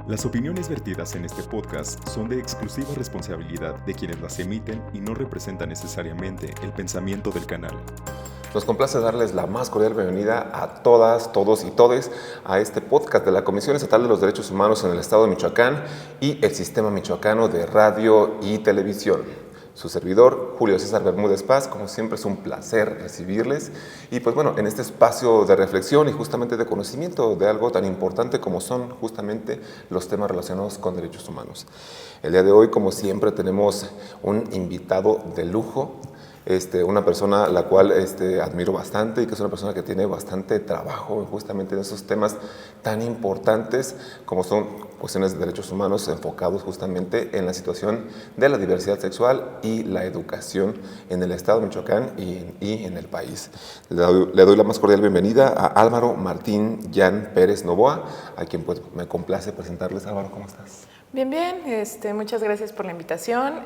Las opiniones vertidas en este podcast son de exclusiva responsabilidad de quienes las emiten y no representan necesariamente el pensamiento del canal. Nos complace darles la más cordial bienvenida a todas, todos y todes a este podcast de la Comisión Estatal de los Derechos Humanos en el Estado de Michoacán y el Sistema Michoacano de Radio y Televisión. Su servidor, Julio César Bermúdez Paz, como siempre es un placer recibirles y pues bueno, en este espacio de reflexión y justamente de conocimiento de algo tan importante como son justamente los temas relacionados con derechos humanos. El día de hoy, como siempre, tenemos un invitado de lujo, una persona la cual admiro bastante y que es una persona que tiene bastante trabajo justamente en esos temas tan importantes como son cuestiones de derechos humanos enfocados justamente en la situación de la diversidad sexual y la educación en el estado de Michoacán y en el país. Le doy la más cordial bienvenida a Álvaro Martín Jan Pérez Novoa, a quien pues me complace presentarles. Álvaro, ¿cómo estás? Bien, bien, muchas gracias por la invitación.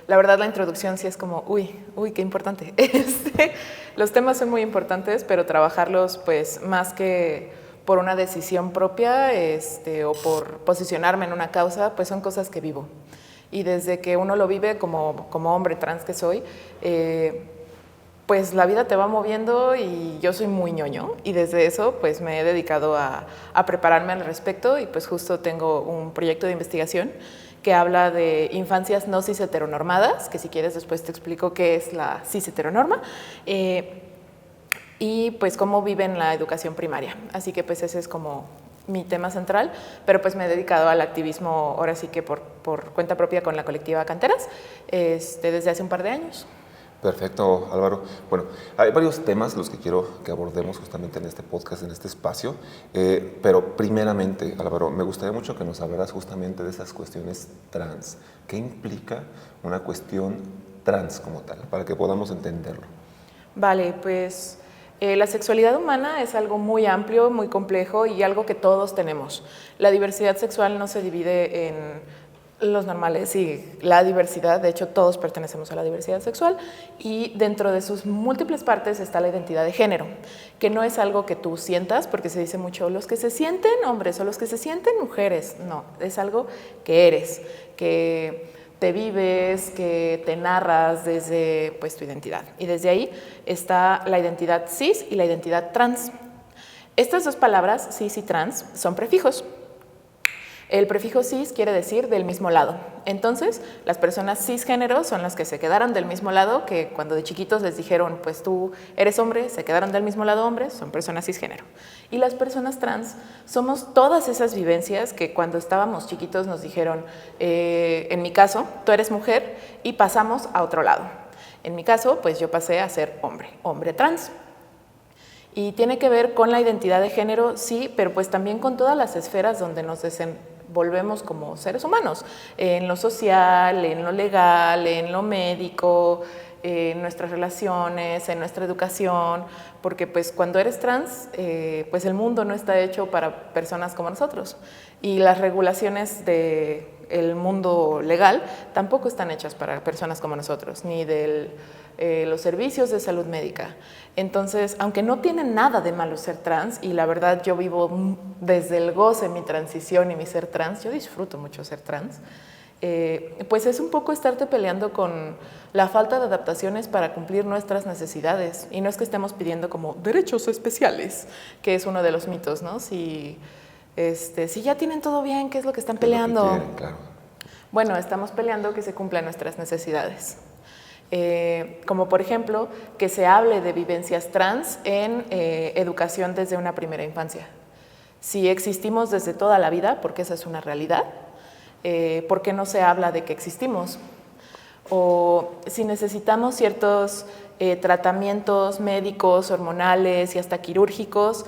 La verdad la introducción sí es como, uy, qué importante. Los temas son muy importantes, pero trabajarlos pues más que por una decisión propia o por posicionarme en una causa, pues son cosas que vivo. Y desde que uno lo vive como hombre trans que soy, pues la vida te va moviendo y yo soy muy ñoño y desde eso pues me he dedicado a prepararme al respecto y pues justo tengo un proyecto de investigación que habla de infancias no cis heteronormadas, que si quieres después te explico qué es la cis heteronorma, y pues cómo viven la educación primaria. Así que pues ese es como mi tema central, pero pues me he dedicado al activismo ahora sí que por cuenta propia con la colectiva Canteras desde hace un par de años. Perfecto, Álvaro. Bueno, hay varios temas los que quiero que abordemos justamente en este podcast, en este espacio, pero primeramente, Álvaro, me gustaría mucho que nos hablaras justamente de esas cuestiones trans. ¿Qué implica una cuestión trans como tal, para que podamos entenderlo? Vale, pues la sexualidad humana es algo muy amplio, muy complejo y algo que todos tenemos. La diversidad sexual no se divide en los normales y la diversidad, de hecho todos pertenecemos a la diversidad sexual y dentro de sus múltiples partes está la identidad de género, que no es algo que tú sientas, porque se dice mucho los que se sienten hombres o los que se sienten mujeres, no, es algo que eres, que te vives, que te narras desde pues, tu identidad y desde ahí está la identidad cis y la identidad trans. Estas dos palabras, cis y trans, son prefijos. El prefijo cis quiere decir del mismo lado. Entonces, las personas cisgénero son las que se quedaron del mismo lado, que cuando de chiquitos les dijeron, pues tú eres hombre, se quedaron del mismo lado hombres, son personas cisgénero. Y las personas trans somos todas esas vivencias que cuando estábamos chiquitos nos dijeron, en mi caso, tú eres mujer y pasamos a otro lado. En mi caso, pues yo pasé a ser hombre trans. Y tiene que ver con la identidad de género, sí, pero pues también con todas las esferas donde nos desenvolvemos como seres humanos, en lo social, en lo legal, en lo médico, en nuestras relaciones, en nuestra educación, porque pues cuando eres trans, pues el mundo no está hecho para personas como nosotros y las regulaciones del mundo legal tampoco están hechas para personas como nosotros, ni los servicios de salud médica. Entonces, aunque no tiene nada de malo ser trans, y la verdad yo vivo desde el goce mi transición y mi ser trans, yo disfruto mucho ser trans, pues es un poco estarte peleando con la falta de adaptaciones para cumplir nuestras necesidades. Y no es que estemos pidiendo como derechos especiales, que es uno de los mitos, ¿no? Si ya tienen todo bien, ¿qué es lo que están peleando? Lo que quieren, claro. Bueno, estamos peleando que se cumplan nuestras necesidades. Como por ejemplo, que se hable de vivencias trans en educación desde una primera infancia. Si existimos desde toda la vida, porque esa es una realidad, ¿por qué no se habla de que existimos? O si necesitamos ciertos tratamientos médicos, hormonales y hasta quirúrgicos,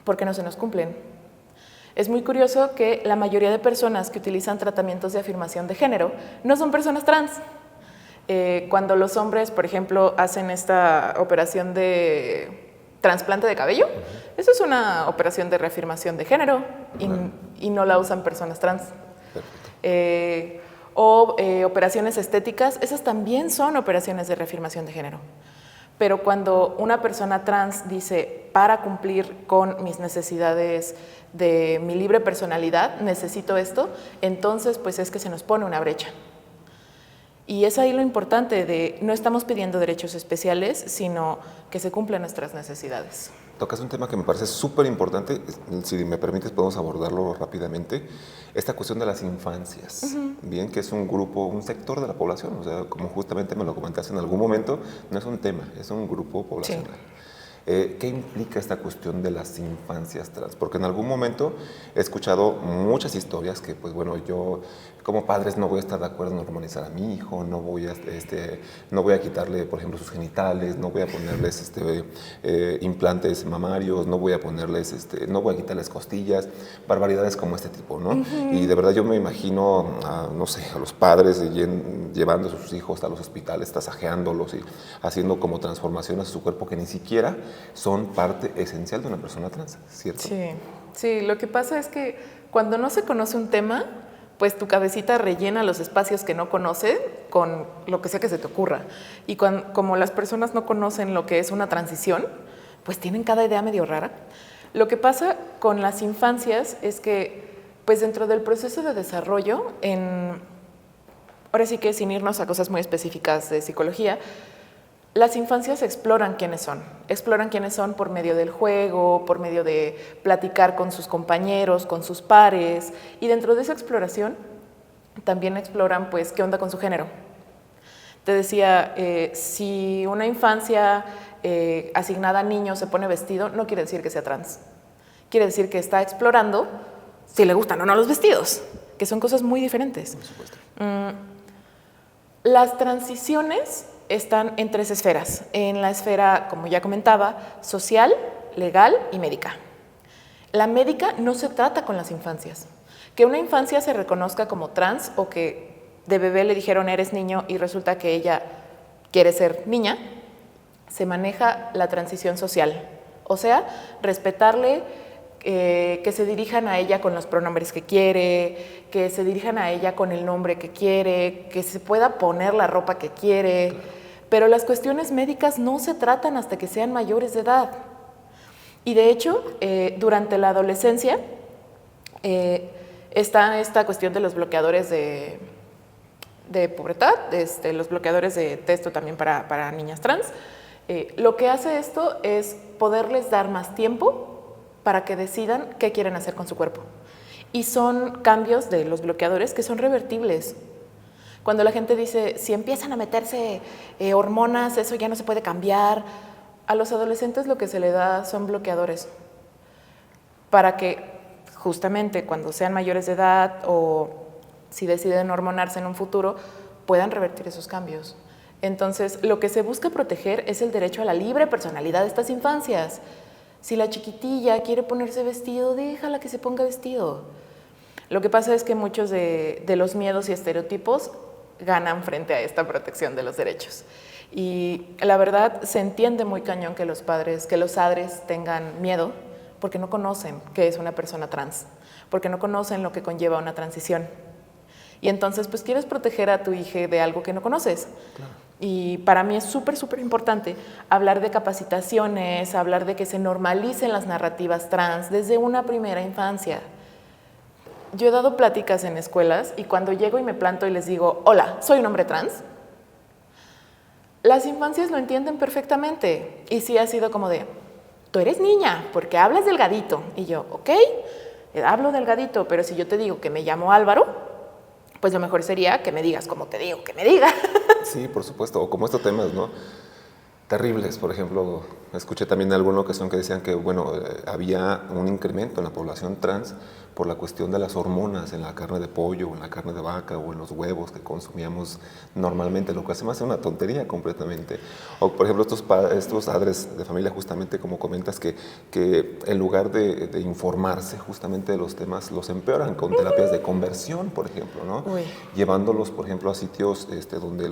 ¿por qué no se nos cumplen? Es muy curioso que la mayoría de personas que utilizan tratamientos de afirmación de género no son personas trans. Cuando los hombres, por ejemplo, hacen esta operación de trasplante de cabello, eso es una operación de reafirmación de género y no la usan personas trans. Operaciones estéticas, esas también son operaciones de reafirmación de género. Pero cuando una persona trans dice, para cumplir con mis necesidades de mi libre personalidad necesito esto, entonces pues es que se nos pone una brecha. Y es ahí lo importante de no estamos pidiendo derechos especiales, sino que se cumplan nuestras necesidades. Tocas un tema que me parece súper importante, si me permites podemos abordarlo rápidamente, esta cuestión de las infancias, bien, que es un grupo, un sector de la población, o sea, como justamente me lo comentaste en algún momento, no es un tema, es un grupo poblacional. Sí. ¿Qué implica esta cuestión de las infancias trans? Porque en algún momento he escuchado muchas historias que, pues bueno, yo como padres no voy a estar de acuerdo en normalizar a mi hijo, no voy a quitarle, por ejemplo, sus genitales, no voy a ponerles implantes mamarios, no voy a quitarles costillas, barbaridades como este tipo, ¿no? Y de verdad yo me imagino, no sé, a los padres llevando a sus hijos a los hospitales, tasajeándolos y haciendo como transformaciones a su cuerpo que ni siquiera son parte esencial de una persona trans, ¿cierto? Sí, lo que pasa es que cuando no se conoce un tema, pues tu cabecita rellena los espacios que no conoce con lo que sea que se te ocurra. Y como las personas no conocen lo que es una transición, pues tienen cada idea medio rara. Lo que pasa con las infancias es que, pues dentro del proceso de desarrollo, ahora sí que sin irnos a cosas muy específicas de psicología, las infancias exploran quiénes son por medio del juego, por medio de platicar con sus compañeros, con sus pares, y dentro de esa exploración también exploran pues qué onda con su género. Te decía, si una infancia asignada a niños se pone vestido, no quiere decir que sea trans, quiere decir que está explorando si le gustan o no los vestidos, que son cosas muy diferentes. Por supuesto. Las transiciones están en 3 esferas. En la esfera, como ya comentaba, social, legal y médica. La médica no se trata con las infancias. Que una infancia se reconozca como trans o que de bebé le dijeron eres niño y resulta que ella quiere ser niña, se maneja la transición social. O sea, respetarle, que se dirijan a ella con los pronombres que quiere, que se dirijan a ella con el nombre que quiere, que se pueda poner la ropa que quiere. Pero las cuestiones médicas no se tratan hasta que sean mayores de edad. Y de hecho, durante la adolescencia, está esta cuestión de los bloqueadores de pubertad, los bloqueadores de testo también para niñas trans. Lo que hace esto es poderles dar más tiempo para que decidan qué quieren hacer con su cuerpo. Y son cambios de los bloqueadores que son revertibles. Cuando la gente dice, si empiezan a meterse hormonas, eso ya no se puede cambiar. A los adolescentes lo que se le da son bloqueadores para que justamente cuando sean mayores de edad o si deciden hormonarse en un futuro, puedan revertir esos cambios. Entonces, lo que se busca proteger es el derecho a la libre personalidad de estas infancias. Si la chiquitilla quiere ponerse vestido, déjala que se ponga vestido. Lo que pasa es que muchos de los miedos y estereotipos ganan frente a esta protección de los derechos. Y la verdad, se entiende muy cañón que los padres, que los padres tengan miedo porque no conocen qué es una persona trans, porque no conocen lo que conlleva una transición. Y entonces, pues quieres proteger a tu hija de algo que no conoces. Claro. Y para mí es súper, súper importante hablar de capacitaciones, hablar de que se normalicen las narrativas trans desde una primera infancia. Yo he dado pláticas en escuelas y cuando llego y me planto y les digo, hola, soy un hombre trans, las infancias lo entienden perfectamente. Y sí ha sido como de, tú eres niña porque hablas delgadito. Y yo, ok, hablo delgadito, pero si yo te digo que me llamo Álvaro, pues lo mejor sería que me digas como te digo que me diga. Sí, por supuesto, o como estos temas, ¿no? Terribles, por ejemplo, escuché también en alguna ocasión que decían que, bueno, había un incremento en la población trans por la cuestión de las hormonas en la carne de pollo, o en la carne de vaca, o en los huevos que consumíamos normalmente, lo que se me hace una tontería completamente. O, por ejemplo, estos padres de familia, justamente como comentas, que en lugar de informarse justamente de los temas, los empeoran con terapias de conversión, por ejemplo, ¿no? Llevándolos, por ejemplo, a sitios donde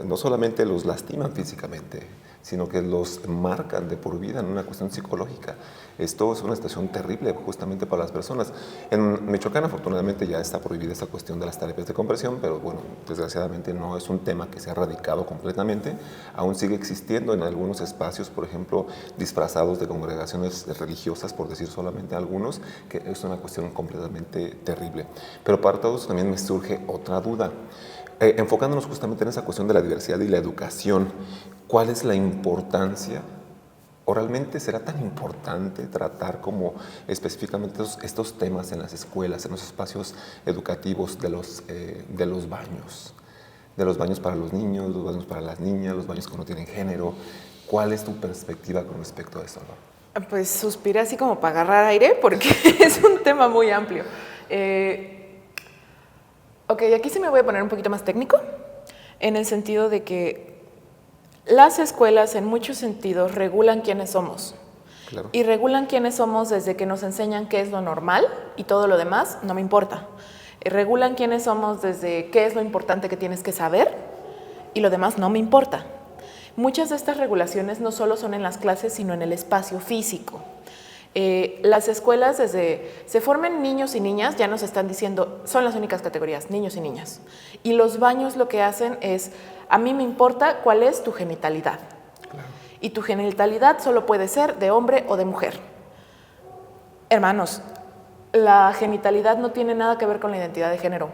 no solamente los lastiman físicamente, sino que los marcan de por vida en una cuestión psicológica. Esto es una situación terrible justamente para las personas. En Michoacán, afortunadamente, ya está prohibida esta cuestión de las terapias de conversión, pero bueno, desgraciadamente no es un tema que se ha erradicado completamente. Aún sigue existiendo en algunos espacios, por ejemplo, disfrazados de congregaciones religiosas, por decir solamente algunos, que es una cuestión completamente terrible. Pero para todos también me surge otra duda. Enfocándonos justamente en esa cuestión de la diversidad y la educación, ¿cuál es la importancia? ¿O realmente será tan importante tratar como específicamente estos temas en las escuelas, en los espacios educativos de los baños? De los baños para los niños, los baños para las niñas, los baños que no tienen género. ¿Cuál es tu perspectiva con respecto a eso, no? Pues suspiré así como para agarrar aire porque es un tema muy amplio. Ok, aquí sí me voy a poner un poquito más técnico, en el sentido de que las escuelas en muchos sentidos regulan quiénes somos. Claro. Y regulan quiénes somos desde que nos enseñan qué es lo normal y todo lo demás no me importa. Regulan quiénes somos desde qué es lo importante que tienes que saber y lo demás no me importa. Muchas de estas regulaciones no solo son en las clases, sino en el espacio físico. Las escuelas, desde se formen niños y niñas, ya nos están diciendo, son las únicas categorías, niños y niñas. Y los baños lo que hacen es, a mí me importa cuál es tu genitalidad. Claro. Y tu genitalidad solo puede ser de hombre o de mujer. Hermanos, la genitalidad no tiene nada que ver con la identidad de género.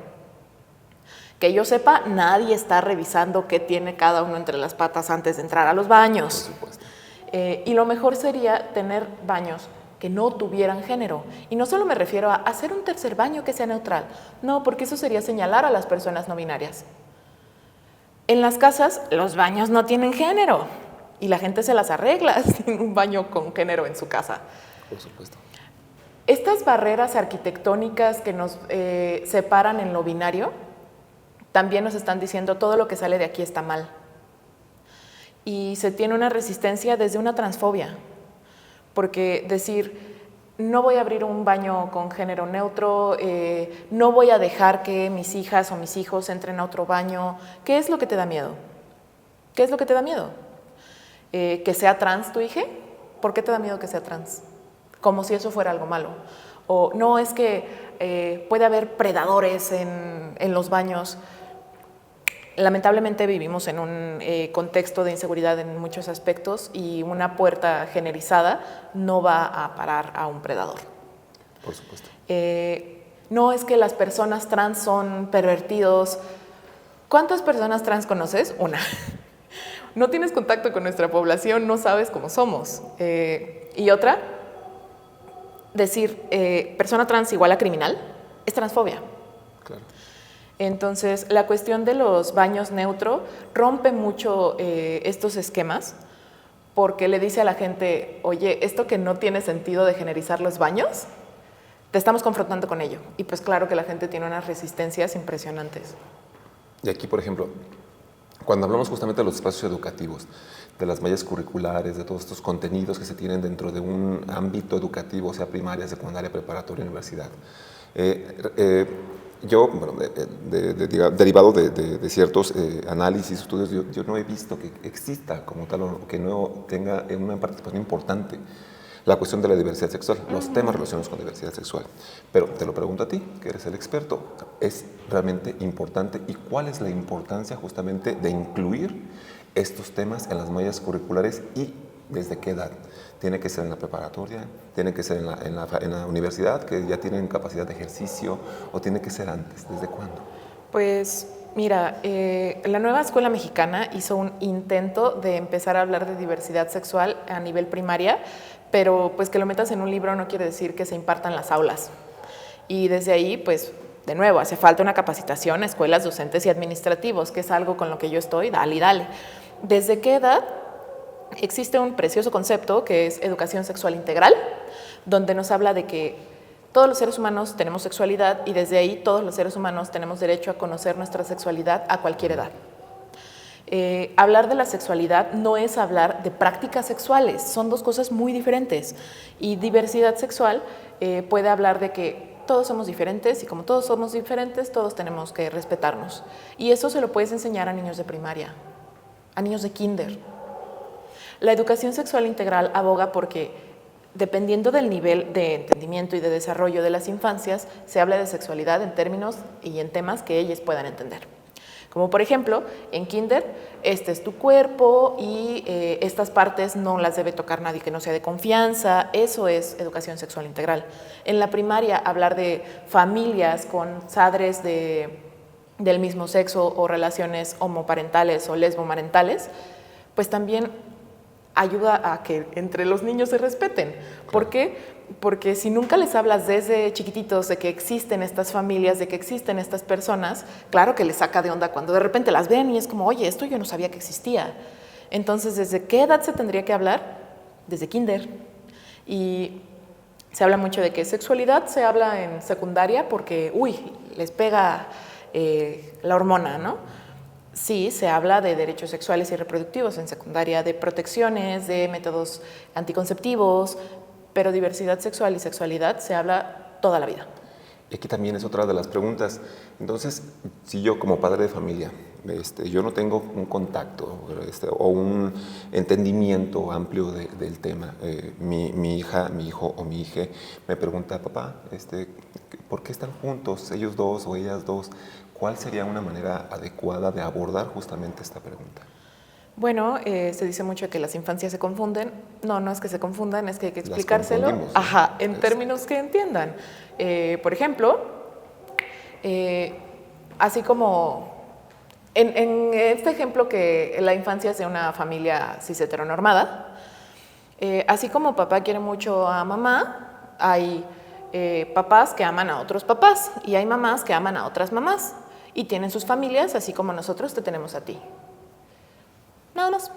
Que yo sepa, nadie está revisando qué tiene cada uno entre las patas antes de entrar a los baños. Por supuesto. Y lo mejor sería tener baños que no tuvieran género. Y no solo me refiero a hacer un tercer baño que sea neutral. No, porque eso sería señalar a las personas no binarias. En las casas, los baños no tienen género. Y la gente se las arregla sin un baño con género en su casa. Por supuesto. Estas barreras arquitectónicas que nos separan en lo binario, también nos están diciendo todo lo que sale de aquí está mal. Y se tiene una resistencia desde una transfobia. Porque decir, no voy a abrir un baño con género neutro, no voy a dejar que mis hijas o mis hijos entren a otro baño. ¿Qué es lo que te da miedo? ¿Qué es lo que te da miedo? ¿Que sea trans tu hija? ¿Por qué te da miedo que sea trans? Como si eso fuera algo malo. O no, es que puede haber predadores en los baños. Lamentablemente vivimos en un contexto de inseguridad en muchos aspectos y una puerta generizada no va a parar a un predador. Por supuesto. No es que las personas trans son pervertidos. ¿Cuántas personas trans conoces? Una. No tienes contacto con nuestra población, no sabes cómo somos. Y otra, decir persona trans igual a criminal es transfobia. Claro. Entonces, la cuestión de los baños neutro rompe mucho estos esquemas porque le dice a la gente, oye, esto que no tiene sentido de generizar los baños, te estamos confrontando con ello. Y pues claro que la gente tiene unas resistencias impresionantes. Y aquí, por ejemplo, cuando hablamos justamente de los espacios educativos, de las mallas curriculares, de todos estos contenidos que se tienen dentro de un ámbito educativo, sea primaria, secundaria, preparatoria, universidad, yo, bueno, derivado de ciertos análisis, estudios, yo no he visto que exista como tal o que no tenga una participación importante la cuestión de la diversidad sexual, los temas relacionados con diversidad sexual. Pero te lo pregunto a ti, que eres el experto, ¿es realmente importante y cuál es la importancia justamente de incluir estos temas en las mallas curriculares y desde qué edad? ¿Tiene que ser en la preparatoria? ¿Tiene que ser en la universidad, que ya tienen capacidad de ejercicio? ¿O tiene que ser antes? ¿Desde cuándo? Pues mira, la nueva escuela mexicana hizo un intento de empezar a hablar de diversidad sexual a nivel primaria, pero pues que lo metas en un libro no quiere decir que se impartan las aulas. Y desde ahí, pues, de nuevo, hace falta una capacitación a escuelas, docentes y administrativos, que es algo con lo que yo estoy, dale y dale. ¿Desde qué edad? Existe un precioso concepto que es educación sexual integral, donde nos habla de que todos los seres humanos tenemos sexualidad y desde ahí todos los seres humanos tenemos derecho a conocer nuestra sexualidad a cualquier edad. Hablar de la sexualidad no es hablar de prácticas sexuales, son dos cosas muy diferentes. Y diversidad sexual puede hablar de que todos somos diferentes y como todos somos diferentes, todos tenemos que respetarnos. Y eso se lo puedes enseñar a niños de primaria, a niños de kinder. La educación sexual integral aboga porque, dependiendo del nivel de entendimiento y de desarrollo de las infancias, se habla de sexualidad en términos y en temas que ellas puedan entender. Como por ejemplo, en kinder, este es tu cuerpo y estas partes no las debe tocar nadie que no sea de confianza. Eso es educación sexual integral. En la primaria, hablar de familias con padres del mismo sexo o relaciones homoparentales o lesbomarentales, pues también ayuda a que entre los niños se respeten. ¿Por qué? Porque si nunca les hablas desde chiquititos de que existen estas familias, de que existen estas personas, claro que les saca de onda cuando de repente las ven y es como, oye, esto yo no sabía que existía. Entonces, ¿desde qué edad se tendría que hablar? Desde kinder. Y se habla mucho de que sexualidad se habla en secundaria porque, les pega la hormona, ¿no? Sí, se habla de derechos sexuales y reproductivos en secundaria, de protecciones, de métodos anticonceptivos, pero diversidad sexual y sexualidad se habla toda la vida. Y aquí también es otra de las preguntas. Entonces, si yo como padre de familia, yo no tengo un contacto o un entendimiento amplio del tema, mi hija, mi hijo o mi hija me pregunta, papá, ¿por qué están juntos ellos dos o ellas dos? ¿Cuál sería una manera adecuada de abordar justamente esta pregunta? Bueno, se dice mucho que las infancias se confunden. No es que se confundan, es que hay que explicárselo. ¿No? Ajá, en términos que entiendan. Por ejemplo, así como en este ejemplo que la infancia es de una familia cis heteronormada, así como papá quiere mucho a mamá, hay papás que aman a otros papás y hay mamás que aman a otras mamás y tienen sus familias, así como nosotros te tenemos a ti. Nada más.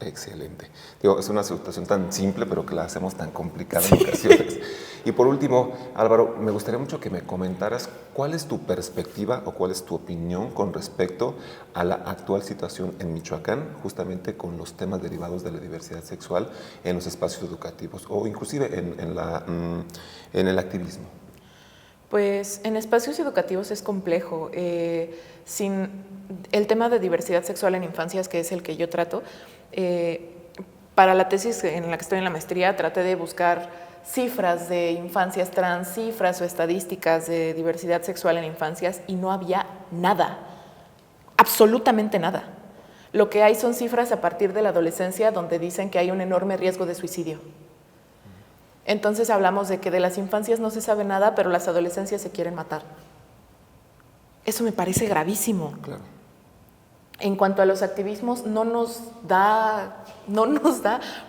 Excelente. Es una situación tan simple, pero que la hacemos tan complicada en ocasiones. Y por último, Álvaro, me gustaría mucho que me comentaras cuál es tu perspectiva o cuál es tu opinión con respecto a la actual situación en Michoacán, justamente con los temas derivados de la diversidad sexual en los espacios educativos o inclusive en el activismo. Pues en espacios educativos es complejo. Sin el tema de diversidad sexual en infancias, que es el que yo trato, para la tesis en la que estoy en la maestría, traté de buscar cifras de infancias trans, cifras o estadísticas de diversidad sexual en infancias y no había nada, absolutamente nada. Lo que hay son cifras a partir de la adolescencia donde dicen que hay un enorme riesgo de suicidio. Entonces hablamos de que de las infancias no se sabe nada, pero las adolescencias se quieren matar. Eso me parece gravísimo. Claro. En cuanto a los activismos, no nos da,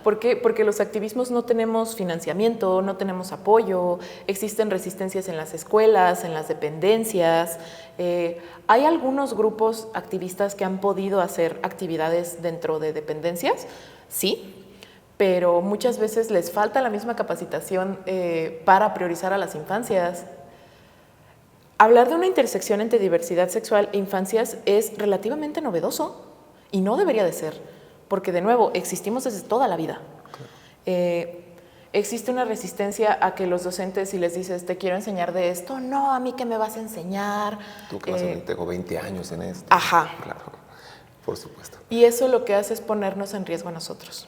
¿por qué? Porque los activismos no tenemos financiamiento, no tenemos apoyo, existen resistencias en las escuelas, en las dependencias. Hay algunos grupos activistas que han podido hacer actividades dentro de dependencias, sí, pero muchas veces les falta la misma capacitación para priorizar a las infancias. Hablar de una intersección entre diversidad sexual e infancias es relativamente novedoso y no debería de ser, porque de nuevo, existimos desde toda la vida. Existe una resistencia a que los docentes, si les dices, te quiero enseñar de esto, no, a mí qué me vas a enseñar. Tú que vas a ver, tengo 20 años en esto. Ajá. Claro, por supuesto. Y eso lo que hace es ponernos en riesgo a nosotros.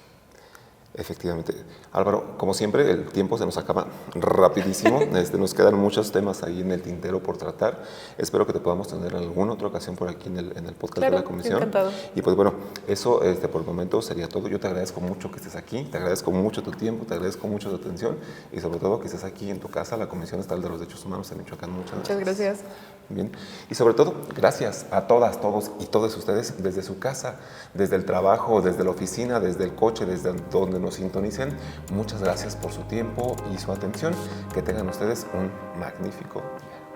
Efectivamente. Álvaro, como siempre, el tiempo se nos acaba rapidísimo. Nos quedan muchos temas ahí en el tintero por tratar. Espero que te podamos tener en alguna otra ocasión por aquí en el podcast de la comisión. Encantado. Y pues bueno, eso por el momento sería todo. Yo te agradezco mucho que estés aquí, te agradezco mucho tu tiempo, te agradezco mucho tu atención y sobre todo que estés aquí en tu casa, la Comisión Estatal de los Derechos Humanos en Michoacán. Muchas gracias. Bien. Y sobre todo, gracias a todas, todos y todos ustedes desde su casa, desde el trabajo, desde la oficina, desde el coche, desde donde nos sintonicen. Muchas gracias por su tiempo y su atención. Que tengan ustedes un magnífico día.